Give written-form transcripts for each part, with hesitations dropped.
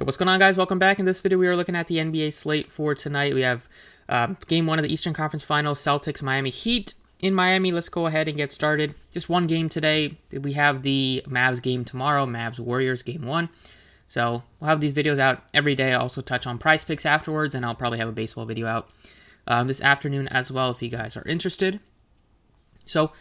Hey, what's going on, guys? Welcome back. In this video, we are looking at the NBA slate for tonight. We have Game 1 of the Eastern Conference Finals, Celtics, Miami Heat in Miami. Let's go ahead and get started. Just one game today. We have the Mavs game tomorrow, Mavs Warriors Game 1. So we'll have these videos out every day. I'll also touch on price picks afterwards, and I'll probably have a baseball video out this afternoon as well if you guys are interested. So,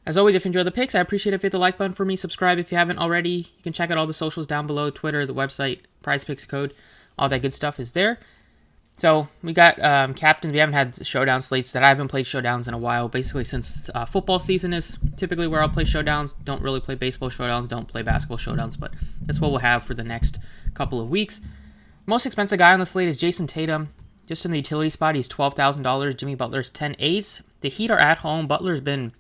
as always, if you enjoy the picks, I appreciate it if you hit the like button for me. Subscribe if you haven't already. You can check out all the socials down below. Twitter, the website, prize picks code, all that good stuff is there. So we got captains. We haven't had showdown slates that I haven't played showdowns in a while. Basically, since football season is typically where I'll play showdowns. Don't really play baseball showdowns. Don't play basketball showdowns. But that's what we'll have for the next couple of weeks. Most expensive guy on the slate is Jason Tatum. Just in the utility spot, he's $12,000. Jimmy Butler's 10-8. The Heat are at home. Butler's been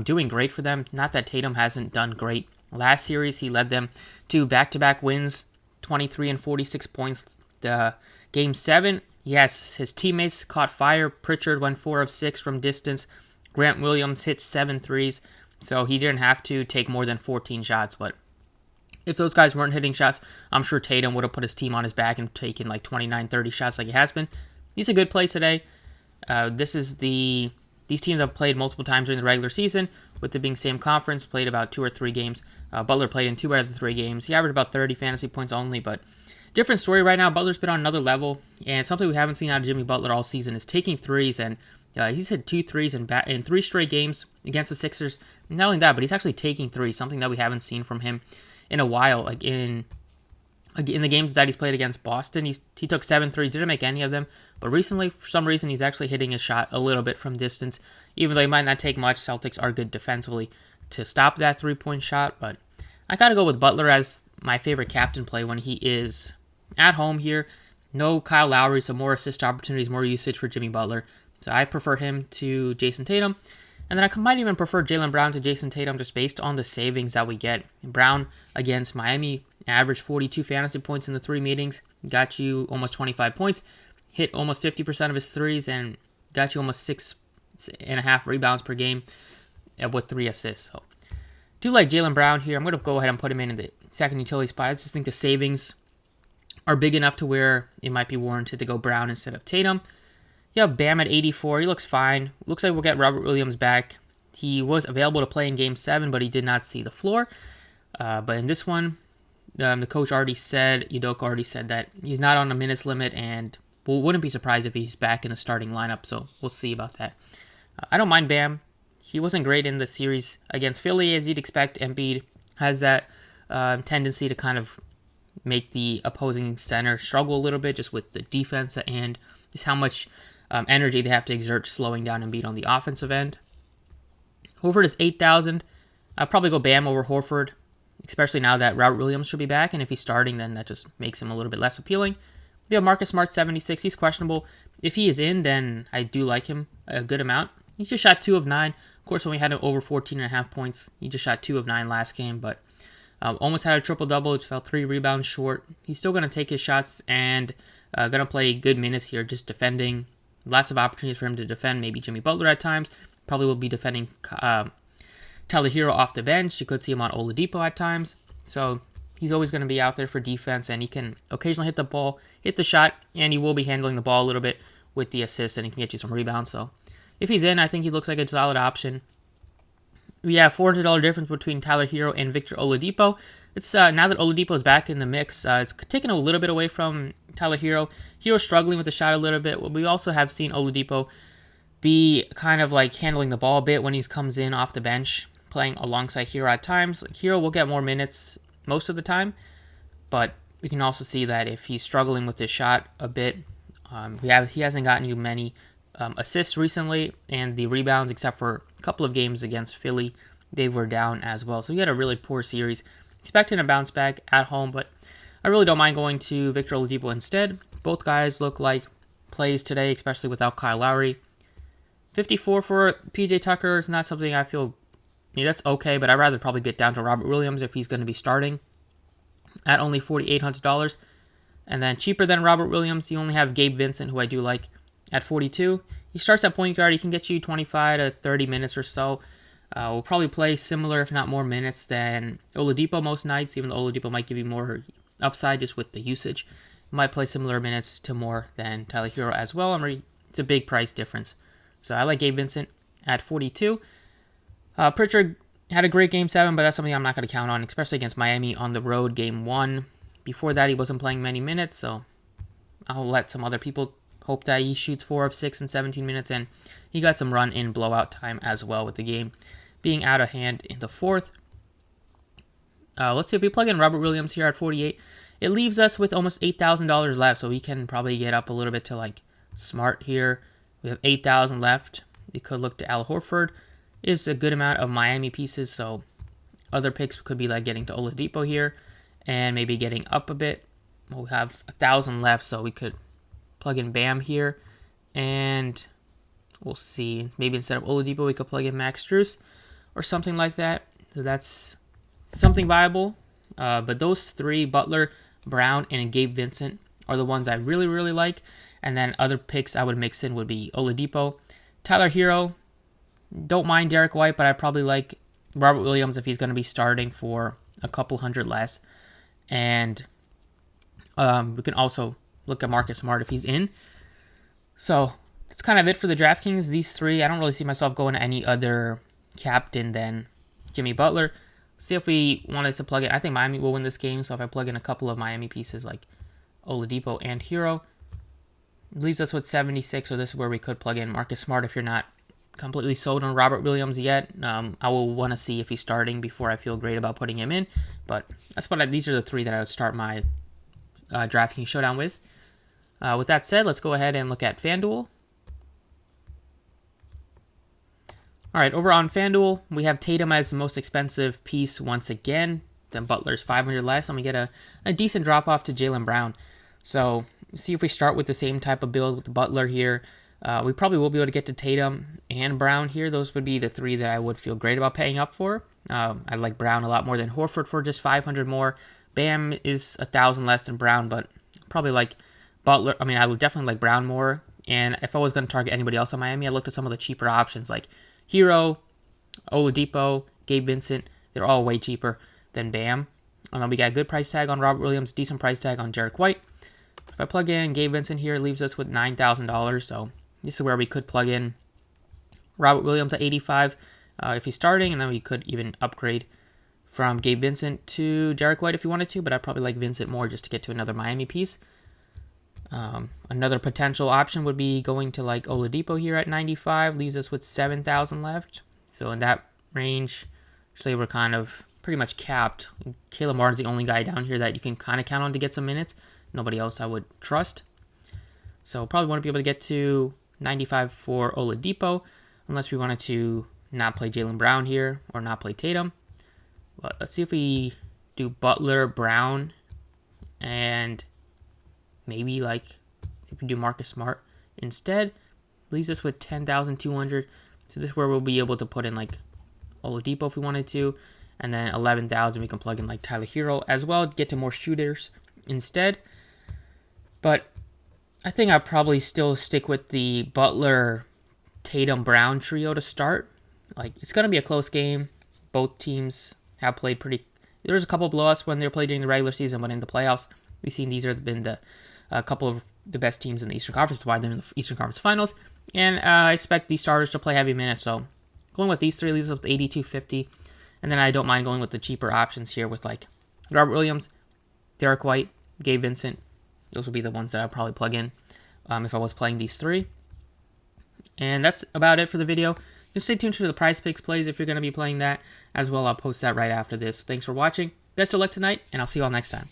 doing great for them. Not that Tatum hasn't done great. Last series, he led them to back-to-back wins, 23 and 46 points. Game 7, yes, his teammates caught fire. Pritchard went 4 of 6 from distance. Grant Williams hit 7 threes, so he didn't have to take more than 14 shots. But if those guys weren't hitting shots, I'm sure Tatum would have put his team on his back and taken like 29, 30 shots like he has been. He's a good play today. These teams have played multiple times during the regular season, with it being same conference, played about 2 or 3 games. Butler played in 2 out of the 3 games. He averaged about 30 fantasy points only, but different story right now. Butler's been on another level, and something we haven't seen out of Jimmy Butler all season is taking threes, and he's hit 2 threes in 3 straight games against the Sixers. Not only that, but he's actually taking threes, something that we haven't seen from him in a while. Like in the games that he's played against Boston, he took 7 threes, didn't make any of them, but recently, for some reason, he's actually hitting his shot a little bit from distance. Even though he might not take much, Celtics are good defensively to stop that 3-point shot, but I gotta go with Butler as my favorite captain play when he is at home here. No Kyle Lowry, so more assist opportunities, more usage for Jimmy Butler. So I prefer him to Jason Tatum. And then I might even prefer Jaylen Brown to Jason Tatum just based on the savings that we get. Brown against Miami averaged 42 fantasy points in the 3 meetings. Got you almost 25 points. Hit almost 50% of his threes and got you almost 6.5 rebounds per game with 3 assists. So do like Jaylen Brown here. I'm going to go ahead and put him in the second utility spot. I just think the savings are big enough to where it might be warranted to go Brown instead of Tatum. You have Bam at 84. He looks fine. Looks like we'll get Robert Williams back. He was available to play in Game 7, but he did not see the floor. But in this one, the coach already said, Udoka already said that he's not on a minutes limit, and wouldn't be surprised if he's back in the starting lineup, so we'll see about that. I don't mind Bam. He wasn't great in the series against Philly, as you'd expect. Embiid has that tendency to kind of make the opposing center struggle a little bit just with the defense and just how much energy they have to exert slowing down Embiid on the offensive end. Horford is 8,000. I'll probably go Bam over Horford, especially now that Robert Williams should be back, and if he's starting, then that just makes him a little bit less appealing. We have Marcus Smart, 76. He's questionable. If he is in, then I do like him a good amount. He just shot 2 of 9. Of course, when we had him over 14.5 points, he just shot 2 of 9 last game, but almost had a triple-double. Fell 3 rebounds short. He's still going to take his shots and going to play good minutes here, just defending. Lots of opportunities for him to defend. Maybe Jimmy Butler at times. Probably will be defending Tyler Hero off the bench. You could see him on Oladipo at times. So he's always going to be out there for defense, and he can occasionally hit the ball, hit the shot, and he will be handling the ball a little bit with the assist, and he can get you some rebounds. So if he's in, I think he looks like a solid option. We have $400 difference between Tyler Hero and Victor Oladipo. It's now that Oladipo is back in the mix, it's taken a little bit away from Tyler Hero. Hero's struggling with the shot a little bit. We also have seen Oladipo be kind of like handling the ball a bit when he comes in off the bench, playing alongside Hero at times. Hero will get more minutes most of the time, but we can also see that if he's struggling with his shot a bit, he hasn't gotten you many assists recently, and the rebounds, except for a couple of games against Philly, they were down as well. So he had a really poor series. Expecting a bounce back at home, but I really don't mind going to Victor Oladipo instead. Both guys look like plays today, especially without Kyle Lowry. 54 for PJ Tucker is not something I feel, that's okay, but I'd rather probably get down to Robert Williams if he's going to be starting at only $4,800. And then cheaper than Robert Williams, you only have Gabe Vincent, who I do like, at 42. He starts at point guard. He can get you 25 to 30 minutes or so. Will probably play similar, if not more minutes than Oladipo most nights, even though Oladipo might give you more upside just with the usage. Might play similar minutes to more than Tyler Hero as well. It's a big price difference. So I like Gabe Vincent at 42. Pritchard had a great Game 7, but that's something I'm not going to count on, especially against Miami on the road Game 1. Before that, he wasn't playing many minutes, so I'll let some other people hope that he shoots 4 of 6 in 17 minutes, and he got some run in blowout time as well with the game being out of hand in the fourth. Let's see if we plug in Robert Williams here at 48. It leaves us with almost $8,000 left, so we can probably get up a little bit to like Smart here. We have $8,000 left. We could look to Al Horford. Is a good amount of Miami pieces, so other picks could be like getting to Oladipo here and maybe getting up a bit. We'll have 1,000 left, so we could plug in Bam here, and we'll see. Maybe instead of Oladipo, we could plug in Max Strus or something like that. So that's something viable. But those three, Butler, Brown, and Gabe Vincent, are the ones I really, really like. And then other picks I would mix in would be Oladipo, Tyler Hero. Don't mind Derek White, but I probably like Robert Williams if he's going to be starting for a couple hundred less. And we can also look at Marcus Smart if he's in. So that's kind of it for the DraftKings. These three, I don't really see myself going to any other captain than Jimmy Butler. See if we wanted to plug in. I think Miami will win this game, so if I plug in a couple of Miami pieces like Oladipo and Hero, it leaves us with 76, so this is where we could plug in Marcus Smart if you're not completely sold on Robert Williams yet. I will want to see if he's starting before I feel great about putting him in, but these are the three that I would start my DraftKings Showdown with. With that said, let's go ahead and look at FanDuel. All right, over on FanDuel, we have Tatum as the most expensive piece once again. Then Butler's 500 less, and we get a decent drop-off to Jaylen Brown. So see if we start with the same type of build with the Butler here. We probably will be able to get to Tatum and Brown here. Those would be the three that I would feel great about paying up for. I like Brown a lot more than Horford for just 500 more. Bam is 1,000 less than Brown, but probably like Butler. I would definitely like Brown more. And if I was going to target anybody else in Miami, I looked at some of the cheaper options like Hero, Oladipo, Gabe Vincent. They're all way cheaper than Bam. We got a good price tag on Robert Williams, decent price tag on Derek White. If I plug in Gabe Vincent here, it leaves us with $9,000. So this is where we could plug in Robert Williams at 85 if he's starting, and then we could even upgrade from Gabe Vincent to Derek White if you wanted to, but I'd probably like Vincent more just to get to another Miami piece. Another potential option would be going to like Oladipo here at 95, leaves us with 7,000 left. So in that range, actually we're kind of pretty much capped. Caleb Martin's the only guy down here that you can kind of count on to get some minutes. Nobody else I would trust. So probably want to be able to get to 95 for Oladipo, unless we wanted to not play Jaylen Brown here or not play Tatum. But let's see if we do Butler, Brown, and maybe like see if we do Marcus Smart instead. Leaves us with 10,200. So this is where we'll be able to put in like Oladipo if we wanted to, and then 11,000 we can plug in like Tyler Hero as well, get to more shooters instead. But I think I'll probably still stick with the Butler, Tatum, Brown trio to start. Like, it's going to be a close game. Both teams have played pretty... There's a couple of blowouts when they were played during the regular season, but in the playoffs, we've seen these have been a couple of the best teams in the Eastern Conference, why they're in the Eastern Conference Finals. And I expect these starters to play heavy minutes, so going with these three leaves us with 8,250. And then I don't mind going with the cheaper options here with like Robert Williams, Derek White, Gabe Vincent. Those would be the ones that I'd probably plug in if I was playing these three. And that's about it for the video. Just stay tuned to the Prize Picks plays if you're going to be playing that as well. I'll post that right after this. Thanks for watching. Best of luck tonight, and I'll see you all next time.